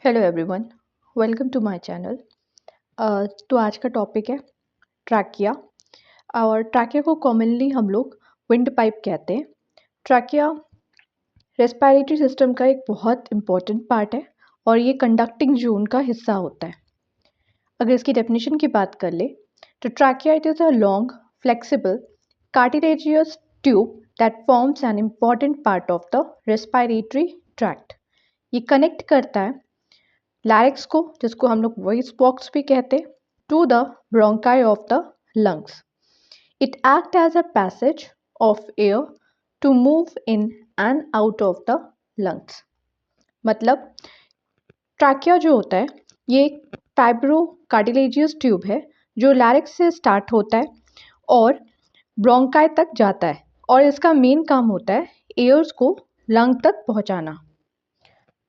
Hello everyone, welcome to my channel. तो आज का टॉपिक है ट्रैकिया। और ट्रैकिया को कॉमनली हम लोग विंड पाइप कहते हैं। ट्रैकिया रेस्पिरेटरी सिस्टम का एक बहुत इम्पोर्टेंट पार्ट है और ये कंडक्टिंग जोन का हिस्सा होता है। अगर इसकी डेफिनेशन की बात कर ले तो trachea it is a long flexible cartilaginous tube that forms an important part of the respiratory tract. ये कनेक्ट करता है लैरिक्स को, जिसको हम लोग वॉइस बॉक्स भी कहते हैं, to the bronchi of the lungs. It act as a passage of air to move in and out of the lungs. मतलब ट्रैकिया जो होता है ये एक फाइब्रो कार्टिलेजियस ट्यूब है जो लैरिक्स से स्टार्ट होता है और ब्रोंकाई तक जाता है, और इसका मेन काम होता है एयर्स को लंग तक पहुंचाना।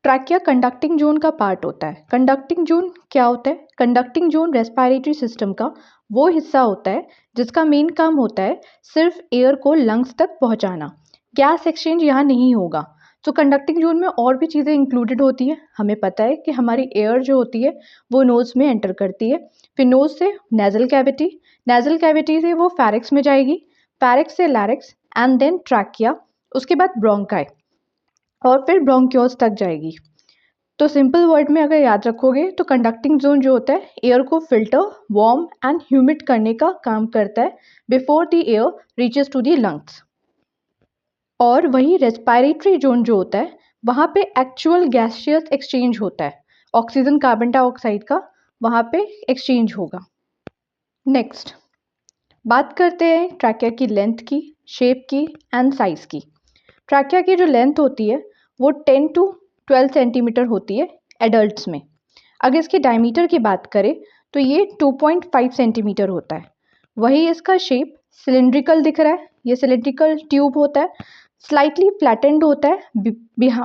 ट्रैकिया कंडक्टिंग जोन का पार्ट होता है। कंडक्टिंग जोन क्या होता है? कंडक्टिंग जोन रेस्पिरेटरी सिस्टम का वो हिस्सा होता है जिसका मेन काम होता है सिर्फ एयर को लंग्स तक पहुंचाना। गैस एक्सचेंज यहाँ नहीं होगा। तो कंडक्टिंग जोन में और भी चीज़ें इंक्लूडेड होती है। हमें पता है कि हमारी एयर जो होती है वो नोज में एंटर करती है, फिर नोज से नेजल कैविटी से वो फेरिक्स में जाएगी, फेरिक्स से लैरिक्स एंड देन ट्रैकिया, उसके बाद ब्रोंकाई और फिर ब्रोंक्योल्स तक जाएगी। तो सिंपल वर्ड में अगर याद रखोगे तो कंडक्टिंग जोन जो होता है एयर को फिल्टर, वार्म एंड ह्यूमिड करने का काम करता है before the air reaches to the lungs. और वही रेस्पिरेटरी जोन जो होता है वहाँ पे एक्चुअल गैसियस एक्सचेंज होता है, ऑक्सीजन कार्बन डाइऑक्साइड का वहाँ पे एक्सचेंज होगा। नेक्स्ट बात करते हैं ट्रैकिया की लेंथ की, शेप की एंड साइज की। ट्रैकिया की जो लेंथ होती है वो 10 टू 12 सेंटीमीटर होती है एडल्ट्स में। अगर इसकी डायमीटर की बात करें तो ये 2.5 सेंटीमीटर होता है। वही इसका शेप सिलिंड्रिकल दिख रहा है, ये सिलिंड्रिकल ट्यूब होता है, स्लाइटली फ्लैटेंड होता है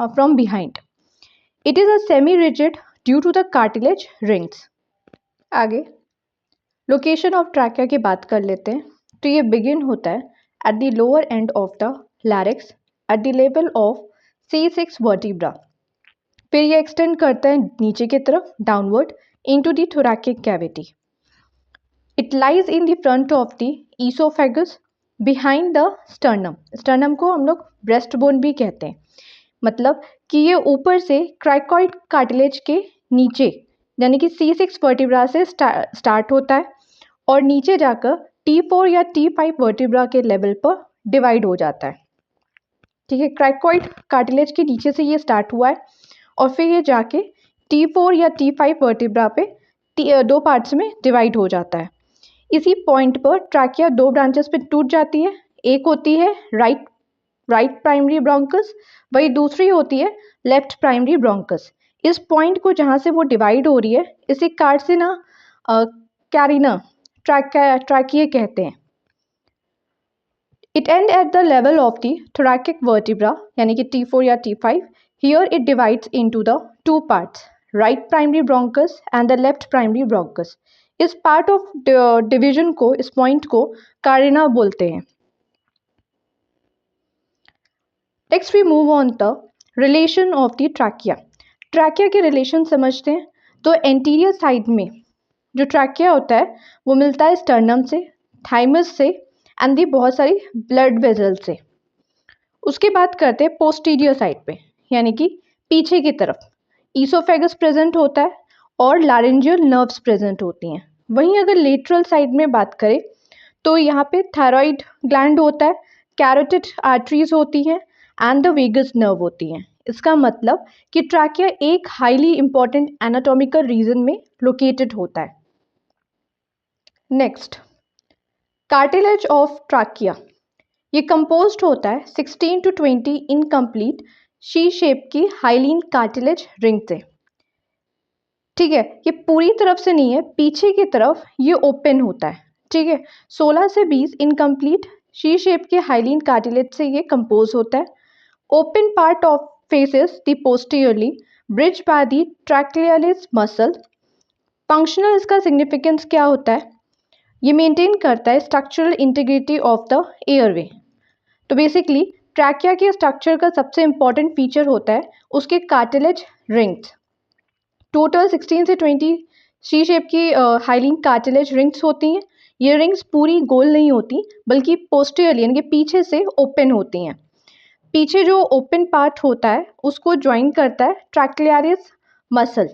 from behind. It is a semi rigid due to the cartilage rings. आगे लोकेशन ऑफ ट्रैकिया की बात कर लेते हैं। तो ये बिगिन होता है at the lower end of the larynx at the level of C6 vertebra. फिर ये एक्सटेंड करता है नीचे की तरफ downward into the thoracic cavity. It lies in the front of the oesophagus behind the sternum. Sternum को हम लोग ब्रेस्ट बोन भी कहते हैं। मतलब कि ये ऊपर से क्राइकॉइड कार्टिलेज के नीचे यानी कि C6 वर्टिब्रा से स्टार्ट होता है और नीचे जाकर T4 या T5 वर्टिब्रा के लेवल पर डिवाइड हो जाता है। ठीक है, क्राइकॉइड कार्टिलेज के नीचे से ये स्टार्ट हुआ है और फिर ये जाके T4 या T5 वर्टिब्रा पे दो पार्ट्स में डिवाइड हो जाता है। इसी पॉइंट पर ट्रैकिया दो ब्रांचेस पे टूट जाती है। एक होती है राइट प्राइमरी ब्रोंकस, वही दूसरी होती है लेफ्ट प्राइमरी ब्रोंकस। इस पॉइंट को जहाँ से वो डिवाइड हो रही है इसे कार्सिना कैरिना ट्रैकिया कहते हैं। It and eight the level of the thoracic vertebra यानी कि T4 या T5. Here it divides into the two parts, right primary bronchus and the left primary bronchus. इस पार्ट ऑफ डिवीजन को, इस point को carina बोलते हैं। Next we move on the relation of the trachea. Trachea के relation समझते हैं। तो एंटीरियर साइड में जो ट्रैकिया होता है वो मिलता है स्टर्नम से, थाइमस से एंड दी बहुत सारी ब्लड वेजल से। उसके बाद करते हैं पोस्टीरियर साइड पे यानी कि पीछे की तरफ ईसोफेगस प्रेजेंट होता है और लारेंजियल नर्व्स प्रेजेंट होती हैं। वहीं अगर लेटरल साइड में बात करें तो यहाँ पे थायराइड ग्लैंड होता है, कैरोटिड आर्टरीज होती हैं एंड द वेगस नर्व होती हैं। इसका मतलब कि ट्रैकिया एक हाईली इंपॉर्टेंट एनाटॉमिकल रीजन में लोकेटेड होता है। Next cartilage of trachea. ये कंपोज्ड होता है 16 टू 20 इनकम्प्लीट शी शेप की हाइलीन कार्टिलेज रिंग से। ठीक है, ये पूरी तरफ से नहीं है, पीछे की तरफ ये ओपन होता है। ठीक है, 16 से 20 इनकम्प्लीट शी शेप के हाइलीन कार्टिलेज से ये कंपोज होता है। Open part of faces the posteriorly bridge by the trachealis muscle. Functional इसका सिग्निफिकेंस क्या होता है? ये मेंटेन करता है structural integrity of the airway. तो बेसिकली ट्रैकिया के स्ट्रक्चर का सबसे इंपॉर्टेंट फीचर होता है उसके कार्टिलेज रिंग्स। टोटल 16 से 20 सी शेप की हाइलिन कार्टिलेज रिंग्स होती हैं। ये रिंग्स पूरी गोल नहीं होती बल्कि पोस्टीरियरली यानी कि पीछे से ओपन होती हैं। पीछे जो ओपन पार्ट होता है उसको ज्वाइन करता है ट्रैक्लियरिस मसल,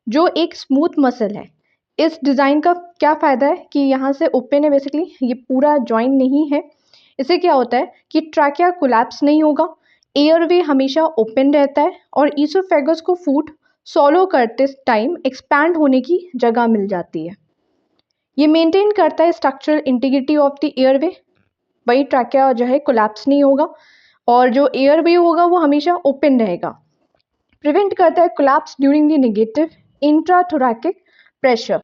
जो एक स्मूथ मसल है। इस डिज़ाइन का क्या फ़ायदा है कि यहाँ से ओपन है, बेसिकली ये पूरा ज्वाइन नहीं है। इससे क्या होता है कि ट्रैकिया कोलैप्स नहीं होगा, एयरवे हमेशा ओपन रहता है और ईसोफेगस को फूड सॉलो करते टाइम एक्सपैंड होने की जगह मिल जाती है। ये मेंटेन करता है structural integrity of the airway, वही ट्रैकिया जो है कोलैप्स नहीं होगा और जो एयरवे होगा वो हमेशा ओपन रहेगा। प्रिवेंट करता है collapse during the negative intrathoracic pressure.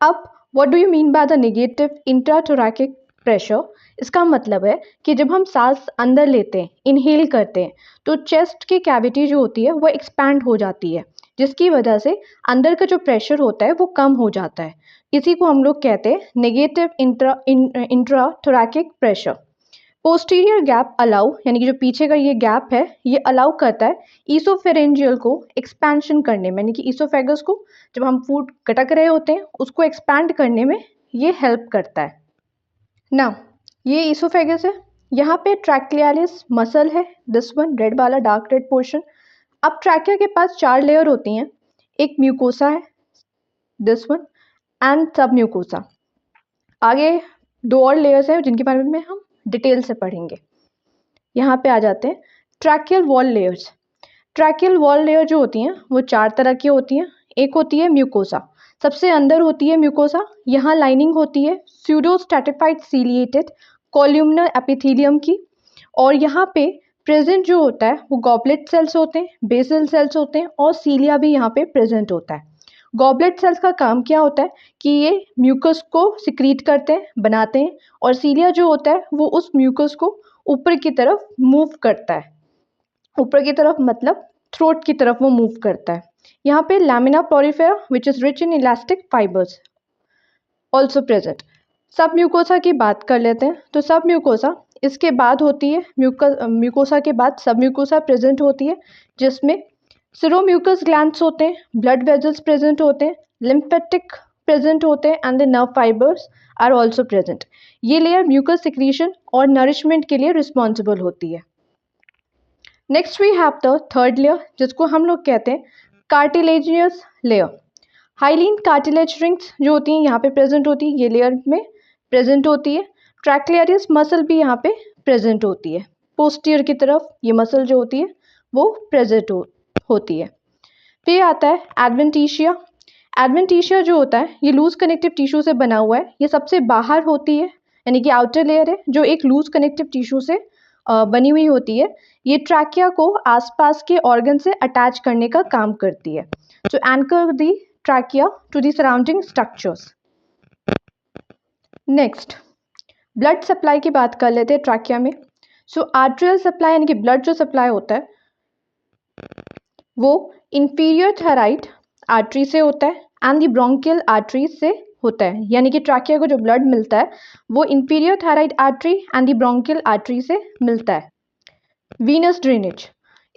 अब what do you mean by the negative intrathoracic pressure? इसका मतलब है कि जब हम सांस अंदर लेते हैं, इनहेल करते हैं, तो चेस्ट की कैविटी जो होती है वो एक्सपैंड हो जाती है, जिसकी वजह से अंदर का जो प्रेशर होता है वो कम हो जाता है। इसी को हम लोग कहते हैं negative intrathoracic pressure. Posterior gap allow यानी कि जो पीछे का ये गैप है ये अलाउ करता है ईसोफेरेंजियल को एक्सपेंशन करने में, यानी कि ईसोफेगस को जब हम फूड गटक रहे होते हैं उसको एक्सपैंड करने में ये हेल्प करता है ना। ये ईसोफेगस है, यहाँ पे ट्रैक्लियालिस मसल है, दिस वन रेड वाला डार्क रेड पोर्शन। अब ट्रैकिया के पास 4 लेयर होती हैं, एक म्यूकोसा है दिस वन एंड सब म्यूकोसा। आगे 2 और लेयर्स हैं जिनके बारे में हम डिटेल से पढ़ेंगे। यहाँ पे आ जाते हैं tracheal wall layers. Tracheal wall layer जो होती हैं वो 4 तरह की होती हैं। एक होती है म्यूकोसा, सबसे अंदर होती है म्यूकोसा, यहाँ लाइनिंग होती है pseudo stratified ciliated columnar epithelium की, और यहाँ पे प्रेजेंट जो होता है वो गॉबलेट सेल्स होते हैं, बेसल सेल्स होते हैं और सीलिया भी यहाँ पे प्रेजेंट होता है। गॉबलेट सेल्स का काम क्या होता है कि ये म्यूकस को सिक्रीट करते हैं, बनाते हैं, और सीलिया जो होता है वो उस म्यूकस को ऊपर की तरफ मूव करता है। ऊपर की तरफ मतलब थ्रोट की तरफ वो मूव करता है। यहाँ पे lamina propria which is rich in elastic fibres also present. Submucosa की बात कर लेते हैं। तो सब म्यूकोसा इसके बाद होती है, म्यूकोसा के बाद सब म्यूकोसा प्रेजेंट होती है, जिसमें सिरोम्यूकस ग्लैंड्स होते हैं, ब्लड वेजल्स प्रेजेंट होते हैं, लिम्फेटिक प्रेजेंट होते हैं and the nerve fibres are also present. ये लेयर म्यूकस सिक्रीशन और नरिशमेंट के लिए रिस्पॉन्सिबल होती है। Next we have the third layer, जिसको हम लोग कहते हैं cartilaginous layer. Hyaline cartilage rings जो होती हैं यहाँ पे प्रेजेंट होती है, ये लेयर में प्रेजेंट होती है। ट्रैक्लियरिस मसल भी यहाँ पे प्रेजेंट होती है, पोस्टीरियर की तरफ ये मसल जो होती है वो प्रेजेंट होती है। फिर आता है एडवेंटिशिया। एडवेंटिशिया जो होता है ये लूज कनेक्टिव टिश्यू से बना हुआ है, ये सबसे बाहर होती है, यानी कि आउटर लेयर है जो एक लूज कनेक्टिव टिश्यू से बनी हुई होती है। ये ट्रैकिया को आसपास के ऑर्गन से अटैच करने का काम करती है, to anchor the trachea to the surrounding structures. Next blood supply की बात कर लेते हैं ट्रैकिया में। सो आर्ट्रियल सप्लाई यानी कि ब्लड जो सप्लाई होता है वो इंफीरियर थायराइड आर्टरी से होता है एंड द ब्रोंकियल आर्टरी से होता है, यानी कि ट्रैकिया को जो ब्लड मिलता है वो inferior thyroid artery and the bronchial artery से मिलता है। वीनस ड्रेनेज,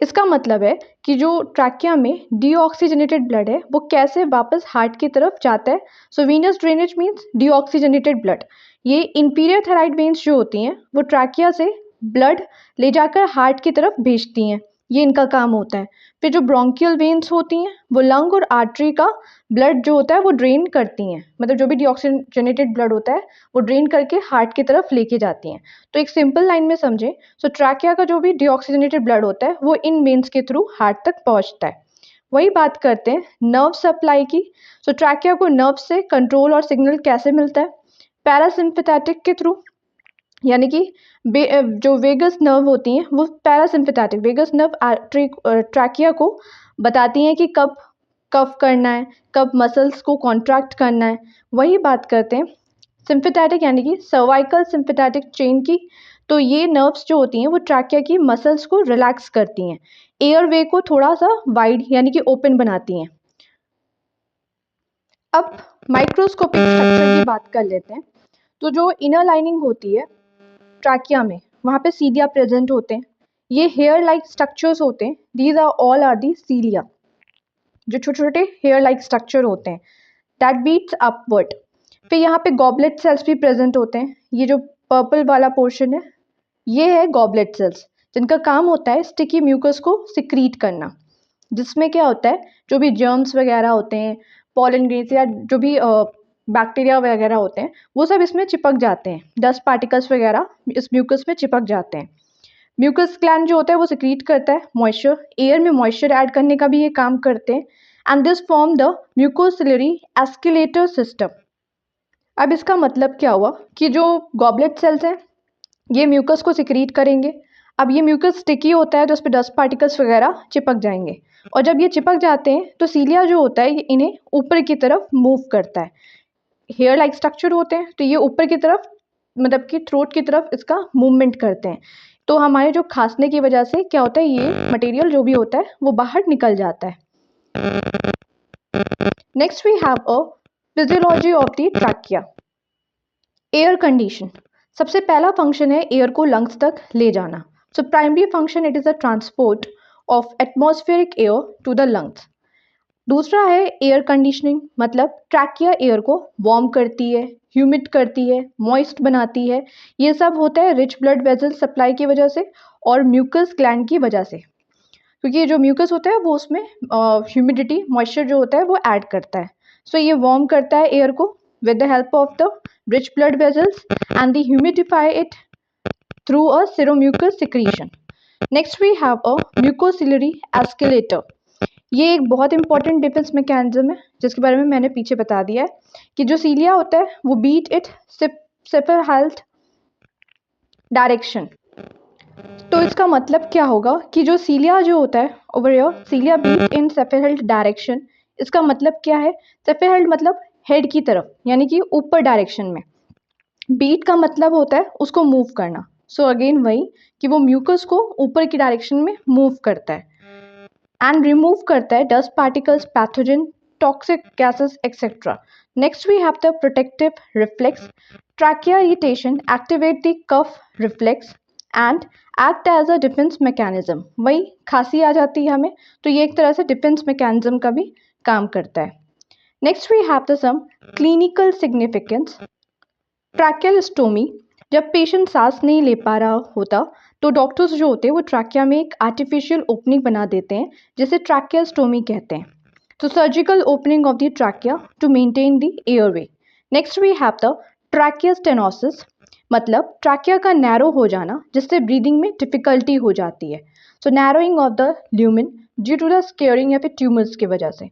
इसका मतलब है कि जो ट्रैकिया में डीऑक्सीजनेटेड ब्लड है वो कैसे वापस हार्ट की तरफ जाता है। सो Venus drainage means deoxygenated blood. ये इंफीरियर थायराइड वेन्स जो होती हैं वो ट्रैकिया से ब्लड ले जाकर हार्ट की तरफ भेजती हैं, ये इनका काम होता है। फिर जो ब्रोंकियल वेन्स होती हैं वो लंग और आर्टरी का ब्लड जो होता है वो ड्रेन करती हैं, मतलब जो भी डीऑक्सीजनेटेड ब्लड होता है वो ड्रेन करके हार्ट की तरफ लेके जाती हैं। तो एक सिंपल लाइन में समझें, सो ट्रैकिया का जो भी डीऑक्सीजनेटेड ब्लड होता है वो इन वेन्स के थ्रू हार्ट तक पहुंचता है। वही बात करते हैं नर्व सप्लाई की। सो ट्रैकिया को नर्व से कंट्रोल और सिग्नल कैसे मिलता है? पैरासिम्पैथेटिक के थ्रू, यानी कि जो वेगस नर्व होती हैं वो पैरासिम्पैथेटिक वेगस नर्व ट्रैकिया को बताती हैं कि कब कफ करना है, कब मसल्स को कॉन्ट्रैक्ट करना है। वही बात करते हैं सिम्पैथेटिक यानी कि सर्वाइकल सिम्पैथेटिक चेन की। तो ये नर्व्स जो होती हैं वो ट्रैकिया की मसल्स को रिलैक्स करती हैं, एयरवे को थोड़ा सा वाइड यानी कि ओपन बनाती हैं। अब माइक्रोस्कोपिक स्ट्रक्चर की बात कर लेते हैं। तो जो इनर लाइनिंग होती है ट्रैकिया में वहाँ पे सीलिया प्रेजेंट होते हैं, ये हेयर लाइक स्ट्रक्चर्स होते हैं, these are all are the cilia. जो छोटे-छोटे हेयर लाइक स्ट्रक्चर होते हैं, दैट बीट्स अपवर्ड। फिर यहाँ पे गॉबलेट सेल्स भी प्रेजेंट होते हैं। ये जो पर्पल वाला पोर्शन है, ये है गॉबलेट सेल्स, जिनका काम होता है स्टिकी म्यूकस को सिक्रीट करना, जिसमें क्या होता है, जो भी जर्म्स वगैरह होते हैं, पॉलन ग्रेन्स या जो भी बैक्टीरिया वगैरह होते हैं, वो सब इसमें चिपक जाते हैं। डस्ट पार्टिकल्स वगैरह इस म्यूकस में चिपक जाते हैं। म्यूकस ग्लैंड जो होता है वो सिक्रीट करता है मॉइस्चर, एयर में मॉइस्चर ऐड करने का भी ये काम करते हैं, and this form the mucociliary escalator system. अब इसका मतलब क्या हुआ कि जो गॉबलेट सेल्स हैं ये म्यूकस को सिक्रीट करेंगे। अब ये म्यूकस स्टिकी होता है तो उस पर डस्ट पार्टिकल्स वगैरह चिपक जाएंगे, और जब ये चिपक जाते हैं तो सीलिया जो होता है ये इन्हें ऊपर की तरफ मूव करता है। हेयर लाइक स्ट्रक्चर होते हैं तो ये ऊपर की तरफ, मतलब कि थ्रोट की तरफ इसका मूवमेंट करते हैं। तो हमारे जो खांसने की वजह से क्या होता है, ये मटेरियल जो भी होता है वो बाहर निकल जाता है। Next we have a physiology of the trachea. Air condition, सबसे पहला फंक्शन है एयर को लंग्स तक ले जाना। So primary function it is a transport of atmospheric air to the lungs. दूसरा है एयर कंडीशनिंग, मतलब ट्रैकिया एयर को वार्म करती है, ह्यूमिड करती है, मॉइस्ट बनाती है। ये सब होता है रिच ब्लड वेसल सप्लाई की वजह से और म्यूकस ग्लैंड की वजह से, क्योंकि जो म्यूकस होता है वो उसमें ह्यूमिडिटी मॉइस्चर जो होता है वो ऐड करता है। सो ये वार्म करता है एयर को with the help of the rich blood vessels and they humidify it through a seromucus secretion. Next we have a mucociliary escalator. ये एक बहुत इंपॉर्टेंट डिफेंस मैकेनिज्म है जिसके बारे में मैंने पीछे बता दिया है कि जो सीलिया होता है वो बीट इट सेफेराल्ड डायरेक्शन। तो इसका मतलब क्या होगा कि जो सीलिया जो होता है over here, cilia beat in cephalad direction. इसका मतलब क्या है, सेफेराल्ड मतलब हेड की तरफ, यानी कि ऊपर डायरेक्शन में। बीट का मतलब होता है उसको मूव करना। सो अगेन वही कि वो म्यूकस को ऊपर की डायरेक्शन में मूव करता है एंड रिमूव करता है dust particles, pathogen, toxic gases etcetera. Next we have the protective reflex. Trachea irritation activate the cough reflex and act as a defence mechanism. वही खांसी आ जाती है हमें तो ये एक तरह से डिफेंस मैकेनिज्म का भी काम करता है। Next we have the some clinical significance. Tracheostomy, जब पेशेंट सांस नहीं ले पा रहा होता तो डॉक्टर्स जो होते हैं वो ट्रैकिया में एक आर्टिफिशियल ओपनिंग बना देते हैं जिसे ट्रैकियोस्टोमी कहते हैं। तो surgical opening of the trachea to maintain the airway. Next we have the tracheostenosis, मतलब ट्रैकिया का नैरो हो जाना जिससे ब्रीदिंग में डिफिकल्टी हो जाती है। So narrowing of the lumen due to the scarring या फिर ट्यूमर्स की वजह से।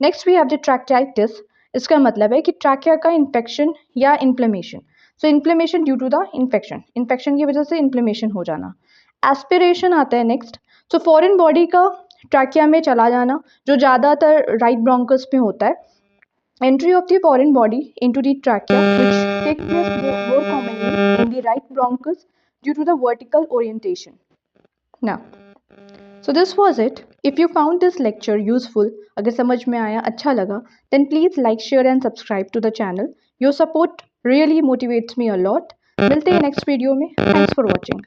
Next we have the tracheitis, इसका मतलब है कि ट्रैकिया का इन्फेक्शन या inflammation. So inflammation due to the infection, infection की वजह से इन्फ्लेमेशन हो जाना। एस्पिरेशन आता है नेक्स्ट। सो फॉरेन बॉडी का ट्रैकिया में चला जाना जो ज़्यादातर राइट ब्रोंकस में होता है। Entry of the foreign body into the trachea which take place more commonly in the right bronchus due to the vertical orientation. Now so this was it. If you found this lecture useful, अगर समझ में आया, अच्छा लगा, then please like share and subscribe to the channel. Your support really motivates me a lot. मिलते हैं next video में। Thanks for watching.